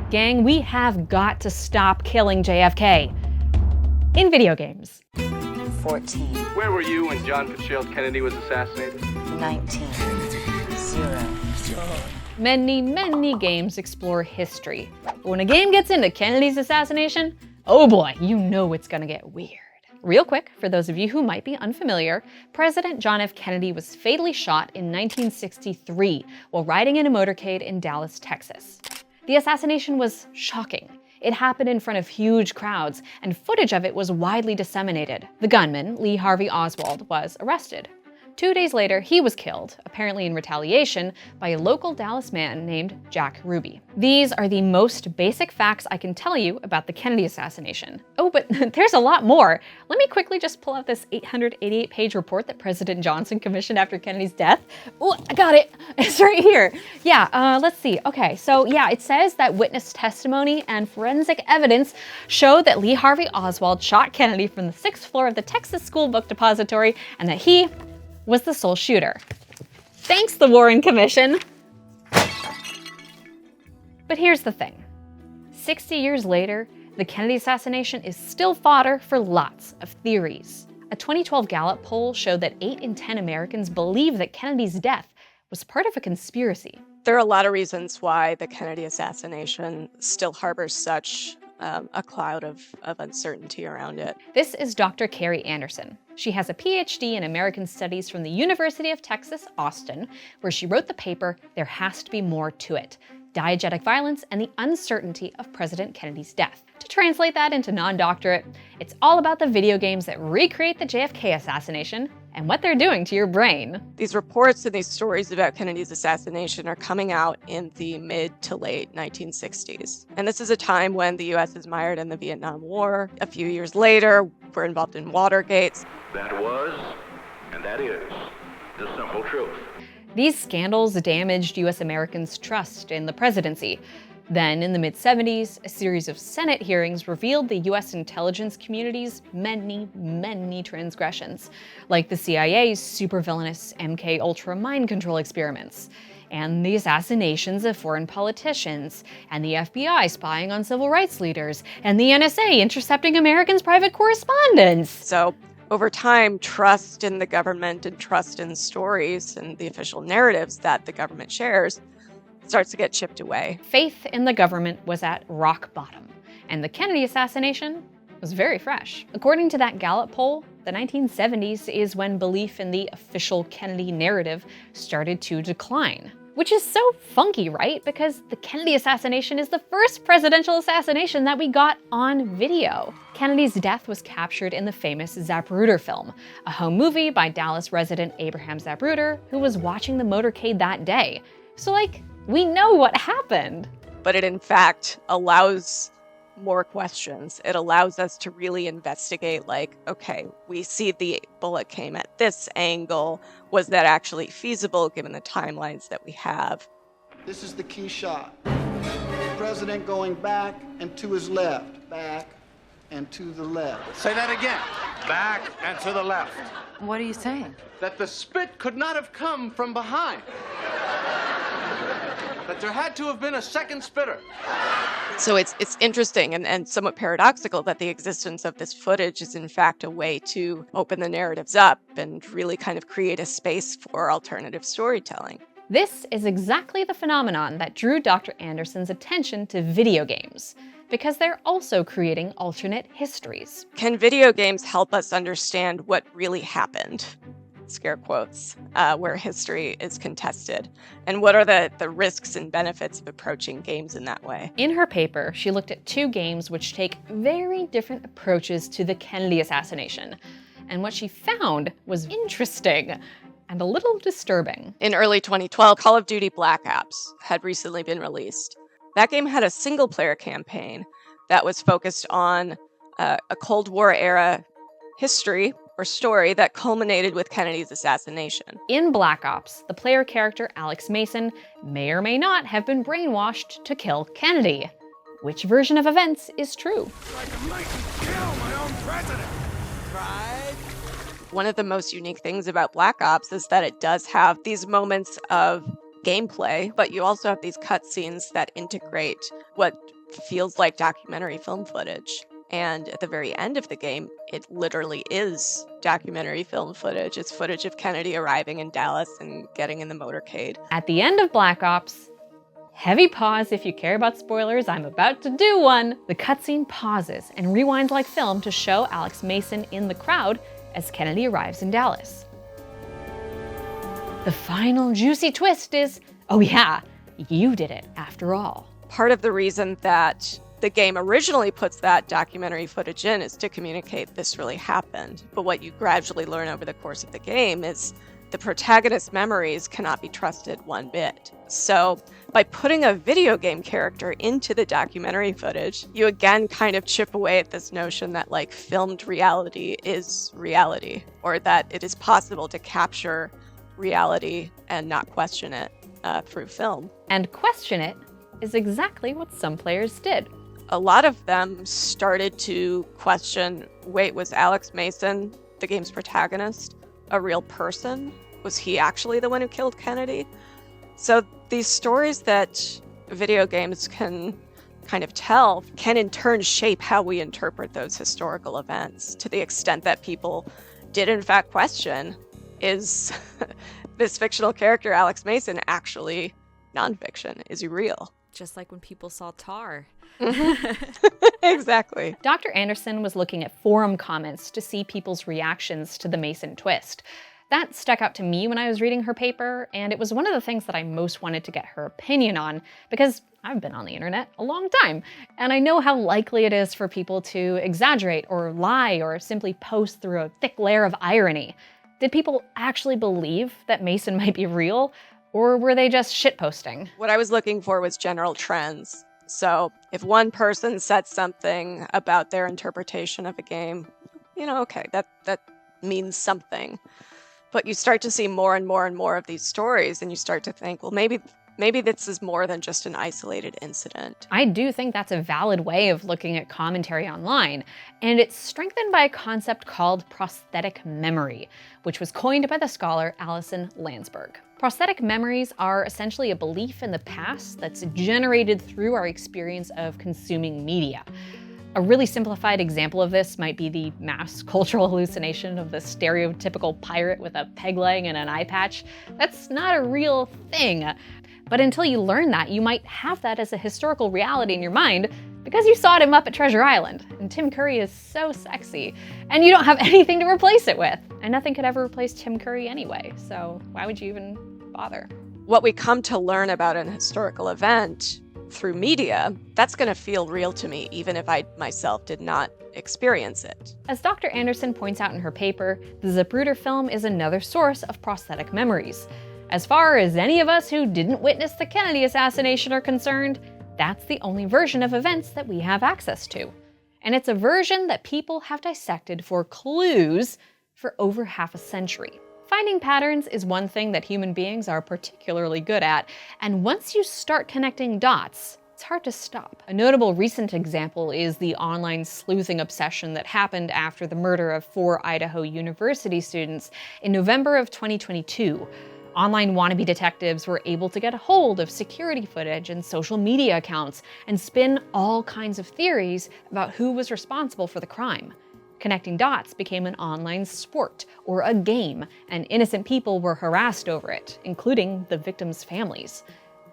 Gang, we have got to stop killing JFK. In video games. 14. Where were you when John Fitzgerald Kennedy was assassinated? 19. 0. Many games explore history. But when a game gets into Kennedy's assassination, oh boy, you know it's gonna get weird. Real quick, for those of you who might be unfamiliar, President John F. Kennedy was fatally shot in 1963 while riding in a motorcade in Dallas, Texas. The assassination was shocking. It happened in front of huge crowds, and footage of it was widely disseminated. The gunman, Lee Harvey Oswald, was arrested. 2 days later, he was killed, apparently in retaliation, by a local Dallas man named Jack Ruby. These are the most basic facts I can tell you about the Kennedy assassination. Oh, but there's a lot more. Let me quickly just pull out this 888-page report that President Johnson commissioned after Kennedy's death. Oh, I got it. It's right here. Yeah, let's see. Okay, so yeah, it says that witness testimony and forensic evidence show that Lee Harvey Oswald shot Kennedy from the 6th floor of the Texas School Book Depository and that he was the sole shooter. Thanks, the Warren Commission. But here's the thing. 60 years later, the Kennedy assassination is still fodder for lots of theories. A 2012 Gallup poll showed that 8 in 10 Americans believe that Kennedy's death was part of a conspiracy. There are a lot of reasons why the Kennedy assassination still harbors such a cloud of uncertainty around it. This is Dr. Carrie Anderson. She has a PhD in American Studies from the University of Texas, Austin, where she wrote the paper, There Has to Be More to It: Diegetic Violence and the Uncertainty of President Kennedy's Death. To translate that into non-doctorate, it's all about the video games that recreate the JFK assassination and what they're doing to your brain. These reports and these stories about Kennedy's assassination are coming out in the mid to late 1960s. And this is a time when the US is mired in the Vietnam War. A few years later, we're involved in Watergate. That was, and that is, the simple truth. These scandals damaged US Americans' trust in the presidency. Then, in the mid-70s, a series of Senate hearings revealed the US intelligence community's many transgressions, like the CIA's supervillainous MK-Ultra mind control experiments, and the assassinations of foreign politicians, and the FBI spying on civil rights leaders, and the NSA intercepting Americans' private correspondence. So, over time, trust in the government and trust in stories and the official narratives that the government shares starts to get chipped away. Faith in the government was at rock bottom, and the Kennedy assassination was very fresh. According to that Gallup poll, the 1970s is when belief in the official Kennedy narrative started to decline. Which is so funky, right? Because the Kennedy assassination is the first presidential assassination that we got on video. Kennedy's death was captured in the famous Zapruder film, a home movie by Dallas resident Abraham Zapruder, who was watching the motorcade that day. So we know what happened. But it in fact allows more questions. It allows us to really investigate, okay, we see the bullet came at this angle. Was that actually feasible given the timelines that we have? This is the key shot. The president going back and to his left, back and to the left. Say that again. Back and to the left. What are you saying? That the spit could not have come from behind. That there had to have been a second spitter. So it's interesting and somewhat paradoxical that the existence of this footage is in fact a way to open the narratives up and really kind of create a space for alternative storytelling. This is exactly the phenomenon that drew Dr. Anderson's attention to video games, because they're also creating alternate histories. Can video games help us understand what really happened? Scare quotes, where history is contested. And what are the risks and benefits of approaching games in that way? In her paper, she looked at 2 games which take very different approaches to the Kennedy assassination. And what she found was interesting and a little disturbing. In early 2012, Call of Duty Black Ops had recently been released. That game had a single-player campaign that was focused on a Cold War era history or story that culminated with Kennedy's assassination. In Black Ops, the player character Alex Mason may or may not have been brainwashed to kill Kennedy. Which version of events is true? One of the most unique things about Black Ops is that it does have these moments of gameplay, but you also have these cutscenes that integrate what feels like documentary film footage. And at the very end of the game, it literally is documentary film footage. It's footage of Kennedy arriving in Dallas and getting in the motorcade. At the end of Black Ops, heavy pause if you care about spoilers, I'm about to do one. The cutscene pauses and rewinds like film to show Alex Mason in the crowd as Kennedy arrives in Dallas. The final juicy twist is, oh yeah, you did it after all. Part of the reason that the game originally puts that documentary footage in is to communicate this really happened. But what you gradually learn over the course of the game is the protagonist's memories cannot be trusted one bit. So by putting a video game character into the documentary footage, you again kind of chip away at this notion that like filmed reality is reality, or that it is possible to capture reality and not question it through film. And question it is exactly what some players did. A lot of them started to question, wait, was Alex Mason, the game's protagonist, a real person? Was he actually the one who killed Kennedy? So these stories that video games can kind of tell can in turn shape how we interpret those historical events, to the extent that people did in fact question, is this fictional character, Alex Mason, actually nonfiction? Is he real? Just like when people saw Tar. Exactly. Dr. Anderson was looking at forum comments to see people's reactions to the Mason twist. That stuck out to me when I was reading her paper, and it was one of the things that I most wanted to get her opinion on, because I've been on the internet a long time, and I know how likely it is for people to exaggerate or lie or simply post through a thick layer of irony. Did people actually believe that Mason might be real, or were they just shitposting? What I was looking for was general trends. So if one person said something about their interpretation of a game, okay, that means something. But you start to see more and more and more of these stories, and you start to think, well, maybe this is more than just an isolated incident. I do think that's a valid way of looking at commentary online, and it's strengthened by a concept called prosthetic memory, which was coined by the scholar Alison Landsberg. Prosthetic memories are essentially a belief in the past that's generated through our experience of consuming media. A really simplified example of this might be the mass cultural hallucination of the stereotypical pirate with a peg leg and an eye patch. That's not a real thing. But until you learn that, you might have that as a historical reality in your mind because you saw it in Muppet Treasure Island, and Tim Curry is so sexy, and you don't have anything to replace it with. And nothing could ever replace Tim Curry anyway, so why would you even bother? What we come to learn about an historical event through media, that's going to feel real to me, even if I myself did not experience it. As Dr. Anderson points out in her paper, the Zapruder film is another source of prosthetic memories. As far as any of us who didn't witness the Kennedy assassination are concerned, that's the only version of events that we have access to. And it's a version that people have dissected for clues for over half a century. Finding patterns is one thing that human beings are particularly good at, and once you start connecting dots, it's hard to stop. A notable recent example is the online sleuthing obsession that happened after the murder of 4 Idaho University students in November of 2022. Online wannabe detectives were able to get a hold of security footage and social media accounts and spin all kinds of theories about who was responsible for the crime. Connecting dots became an online sport or a game, and innocent people were harassed over it, including the victims' families.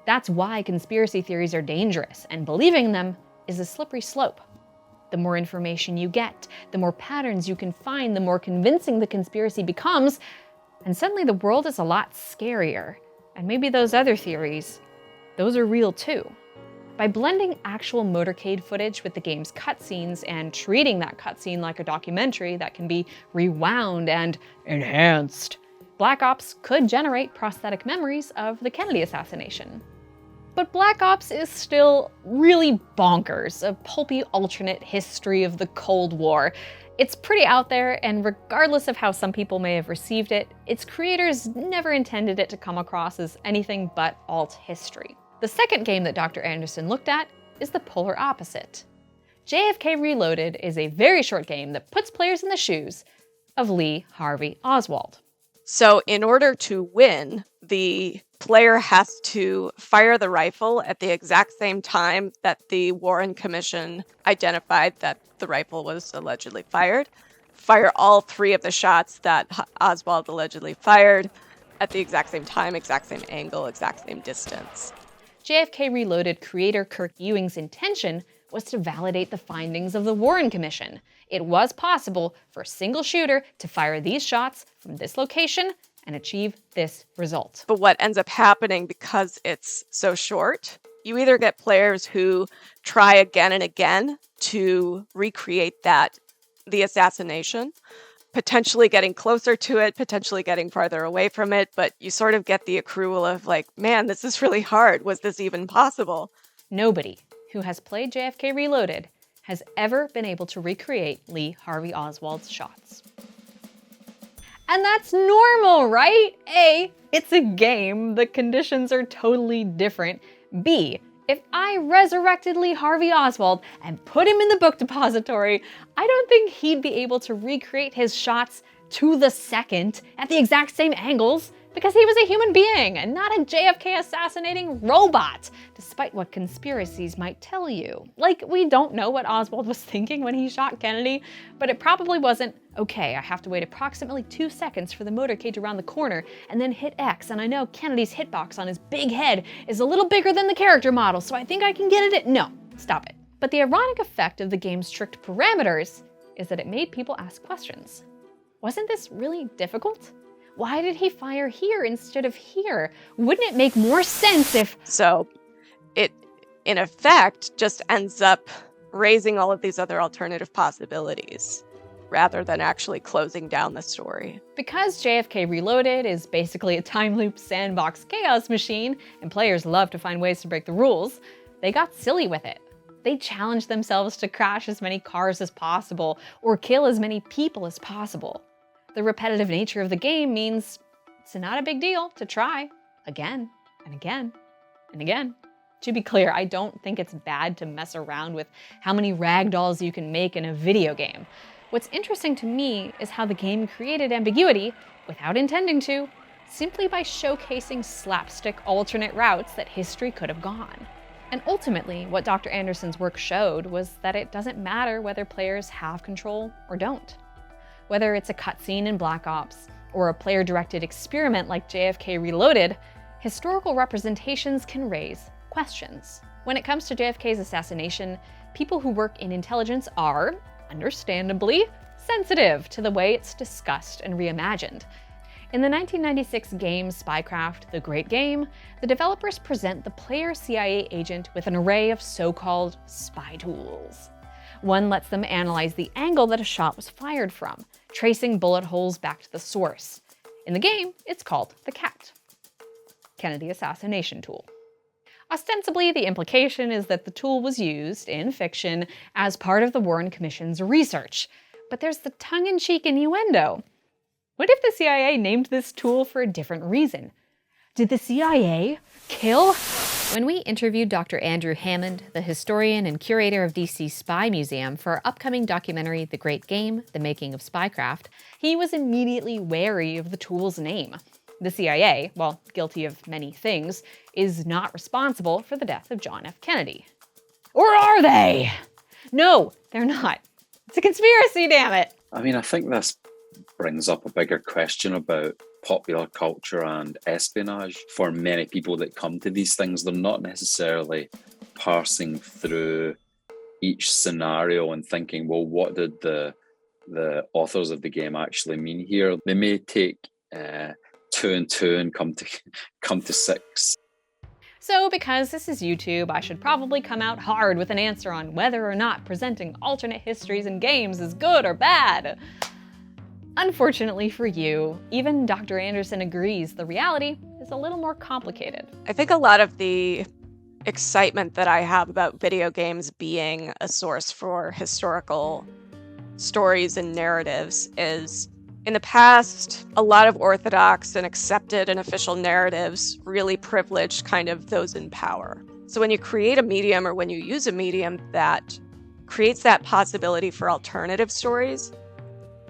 That's why conspiracy theories are dangerous, and believing them is a slippery slope. The more information you get, the more patterns you can find, the more convincing the conspiracy becomes, and suddenly the world is a lot scarier. And maybe those other theories, those are real too. By blending actual motorcade footage with the game's cutscenes and treating that cutscene like a documentary that can be rewound and enhanced, Black Ops could generate prosthetic memories of the Kennedy assassination. But Black Ops is still really bonkers, a pulpy alternate history of the Cold War. It's pretty out there, and regardless of how some people may have received it, its creators never intended it to come across as anything but alt history. The second game that Dr. Anderson looked at is the polar opposite. JFK Reloaded is a very short game that puts players in the shoes of Lee Harvey Oswald. So in order to win the player has to fire the rifle at the exact same time that the Warren Commission identified that the rifle was allegedly fired. Fire all 3 of the shots that Oswald allegedly fired at the exact same time, exact same angle, exact same distance. JFK Reloaded creator Kirk Ewing's intention was to validate the findings of the Warren Commission. It was possible for a single shooter to fire these shots from this location and achieve this result. But what ends up happening, because it's so short, you either get players who try again and again to recreate the assassination, potentially getting closer to it, potentially getting farther away from it, but you sort of get the accrual of like, man, this is really hard. Was this even possible? Nobody who has played JFK Reloaded has ever been able to recreate Lee Harvey Oswald's shots. And that's normal, right? A, it's a game, the conditions are totally different. B, if I resurrected Lee Harvey Oswald and put him in the book depository, I don't think he'd be able to recreate his shots to the second at the exact same angles because he was a human being and not a JFK assassinating robot, despite what conspiracies might tell you. Like, we don't know what Oswald was thinking when he shot Kennedy, but it probably wasn't, okay, I have to wait approximately 2 seconds for the motorcade around the corner and then hit X, and I know Kennedy's hitbox on his big head is a little bigger than the character model, so I think I can get it. No, stop it. But the ironic effect of the game's strict parameters is that it made people ask questions. Wasn't this really difficult? Why did he fire here instead of here? Wouldn't it make more sense if... So it, in effect, just ends up raising all of these other alternative possibilities rather than actually closing down the story. Because JFK Reloaded is basically a time loop sandbox chaos machine, and players love to find ways to break the rules, they got silly with it. They challenged themselves to crash as many cars as possible or kill as many people as possible. The repetitive nature of the game means it's not a big deal to try again and again and again. To be clear, I don't think it's bad to mess around with how many ragdolls you can make in a video game. What's interesting to me is how the game created ambiguity without intending to, simply by showcasing slapstick alternate routes that history could have gone. And ultimately, what Dr. Anderson's work showed was that it doesn't matter whether players have control or don't. Whether it's a cutscene in Black Ops or a player-directed experiment like JFK Reloaded, historical representations can raise questions. When it comes to JFK's assassination, people who work in intelligence are, understandably, sensitive to the way it's discussed and reimagined. In the 1996 game Spycraft: The Great Game, the developers present the player CIA agent with an array of so-called spy tools. One lets them analyze the angle that a shot was fired from, tracing bullet holes back to the source. In the game, it's called the CAT, Kennedy Assassination Tool. Ostensibly, the implication is that the tool was used, in fiction, as part of the Warren Commission's research. But there's the tongue-in-cheek innuendo. What if the CIA named this tool for a different reason? Did the CIA kill? When we interviewed Dr. Andrew Hammond, the historian and curator of DC's Spy Museum, for our upcoming documentary, The Great Game, The Making of Spycraft, he was immediately wary of the tool's name. The CIA, while guilty of many things, is not responsible for the death of John F. Kennedy. Or are they? No, they're not. It's a conspiracy, damn it! I mean, I think this brings up a bigger question about popular culture and espionage. For many people that come to these things, they're not necessarily parsing through each scenario and thinking, well, what did the authors of the game actually mean here? They may take 2 and 2 and come to 6. So because this is YouTube, I should probably come out hard with an answer on whether or not presenting alternate histories in games is good or bad. Unfortunately for you, even Dr. Anderson agrees the reality is a little more complicated. I think a lot of the excitement that I have about video games being a source for historical stories and narratives is, in the past, a lot of orthodox and accepted and official narratives really privileged kind of those in power. So when you create a medium or when you use a medium that creates that possibility for alternative stories,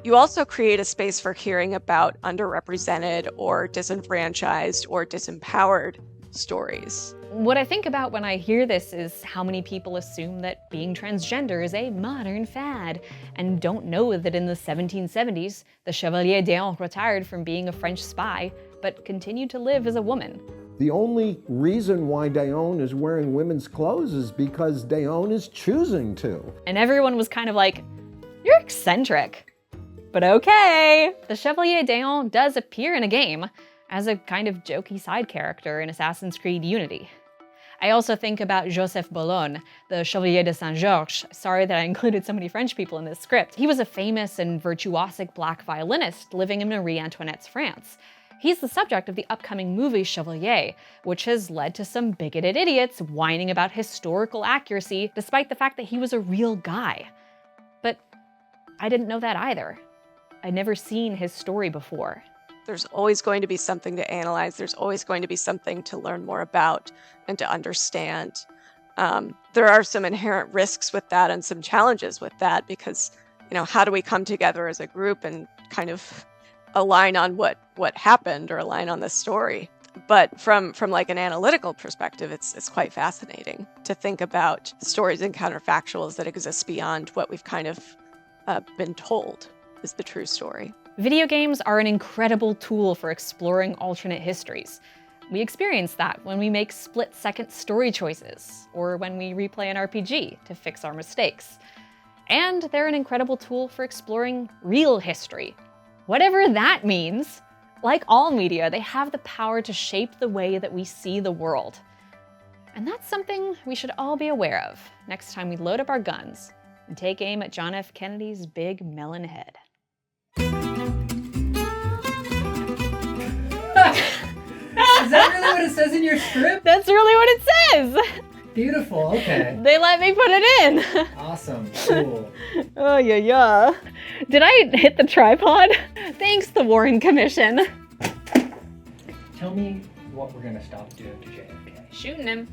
You also create a space for hearing about underrepresented or disenfranchised or disempowered stories. What I think about when I hear this is how many people assume that being transgender is a modern fad and don't know that in the 1770s, the Chevalier d'Eon retired from being a French spy but continued to live as a woman. The only reason why d'Eon is wearing women's clothes is because d'Eon is choosing to. And everyone was kind of like, you're eccentric. But okay. The Chevalier d'Eon does appear in a game as a kind of jokey side character in Assassin's Creed Unity. I also think about Joseph Boulogne, the Chevalier de Saint-Georges. Sorry that I included so many French people in this script. He was a famous and virtuosic black violinist living in Marie Antoinette's France. He's the subject of the upcoming movie Chevalier, which has led to some bigoted idiots whining about historical accuracy despite the fact that he was a real guy. But I didn't know that either. I'd never seen his story before. There's always going to be something to analyze. There's always going to be something to learn more about and to understand. There are some inherent risks with that and some challenges with that because, how do we come together as a group and kind of align on what happened or align on the story? But from like an analytical perspective, it's quite fascinating to think about stories and counterfactuals that exist beyond what we've kind of been told is the true story. Video games are an incredible tool for exploring alternate histories. We experience that when we make split-second story choices, or when we replay an RPG to fix our mistakes. And they're an incredible tool for exploring real history. Whatever that means. Like all media, they have the power to shape the way that we see the world. And that's something we should all be aware of next time we load up our guns and take aim at John F. Kennedy's big melon head. Is that really what it says in your script? That's really what it says! Beautiful, okay. They let me put it in! Awesome, cool. Oh, yeah. Did I hit the tripod? Thanks, the Warren Commission. Tell me what we're gonna stop doing to JFK. Shooting him.